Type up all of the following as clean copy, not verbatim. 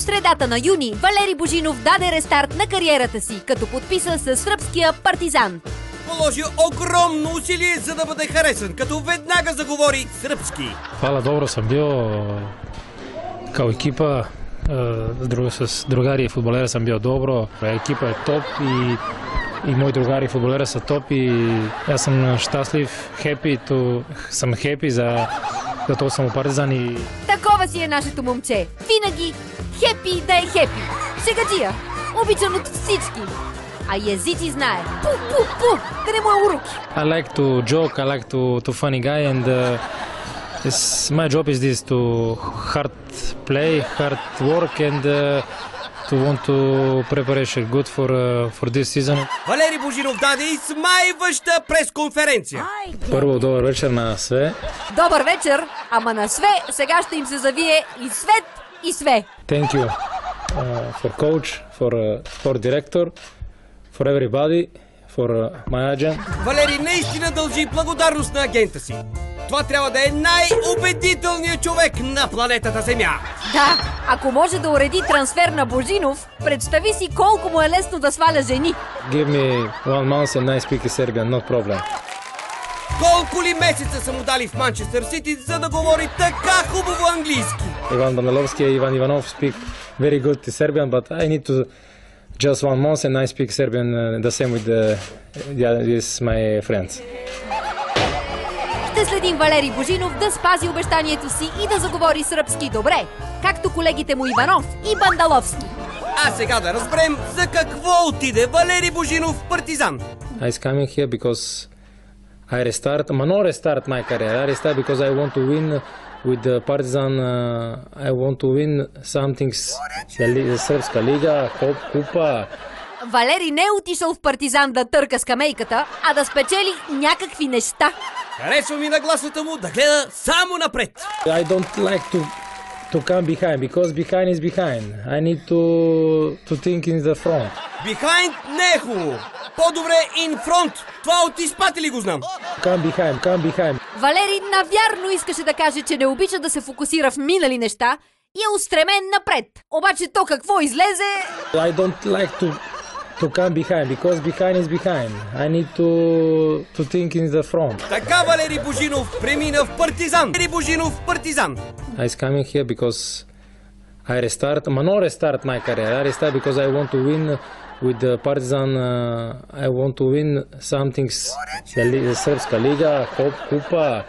средата на юни Валери Божинов даде рестарт на кариерата си, като подписа с сръбския Партизан. Положи огромно усилие, за да бъде харесан, като веднага заговори сръбски. Hvala, dobro sam bio. Kao ekipa, s drugari i fudbalera sam bio dobro. Ekipa je top i moji drugari fudbalera са топ и аз съм щастлив, съм happy за това съм у Партизан и... Такова си е нашето момче. Винаги хепи да е хепи. Шегаджия, обичан от всички. А и езици знае. Пу, да не му е уроки. I like to joke, I like to funny guy and my job is this to hard play, hard work and to want to preparation good for this season. Валери Божинов даде и смайваща пресконференция. Първо, добър вечер на Све. Добър вечер, ама на Све сега ще им се завие и Свет и Све. Thank you for coach, for sport director, for everybody, for my agent. Валери наистина дължи благодарност на агента си. Това трябва да е най-убедителният човек на планетата Земя. Да, ако може да уреди трансфер на Божинов, представи си колко му е лесно да сваля жени. Give me 1 month and I speak Serbian, no problem. Колко ли месеца са му дали в Манчестър Сити, за да говори така хубаво английски? Иван Банделовски и Иван Иванов speak very good Serbian, but I need to just 1 month and I speak Serbian the same with my friends. Ще следим Валери Божинов да спази обещанието си и да заговори сръбски добре, както колегите му Иванов и Бандаловски. А сега да разберем за какво отиде Валери Божинов в Партизан. I is coming here because I restart my career. I restart because I want to win with the Partizan. I want to win something, the Srpska liga, купа. Валери не е отишъл в Партизан да търка скамейката, а да спечели някакви неща. Харесва ми нагласата му да гледа само напред. I don't like to come behind because behind is behind. I need to think in the front. Behind не е хубаво. По-добре in front. Това от изпати ли го знам? Come behind. Валери навярно искаше да каже, че не обича да се фокусира в минали неща и е устремен напред. Обаче то какво излезе? I don't like to come behind because behind is behind. I need to think in the front. Така Валери Божинов премина в Партизан. Валери Божинов в Партизан. I is coming here because I restart my career. I restart because I want to win with the Partizan. I want to win something, the Srpska liga, купа.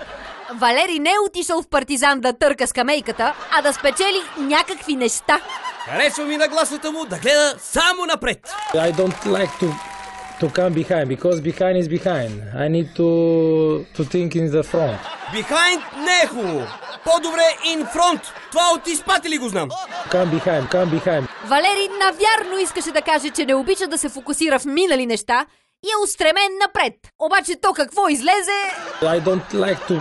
Валери не е отишъл в Партизан да търка скамейката, а да спечели някакви неща. Харесва ми нагласата му да гледа само напред. I don't like to come behind because behind is behind. I need to think in the front. Behind не е хубаво. По-добре in front. Това от изпати ли го знам? Come behind. Валери навярно искаше да каже, че не обича да се фокусира в минали неща и е устремен напред. Обаче то какво излезе? I don't like to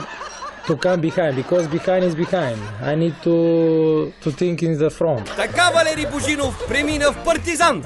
come behind because behind is behind. I need to think in the front. Така Валери Божинов премина в Партизан.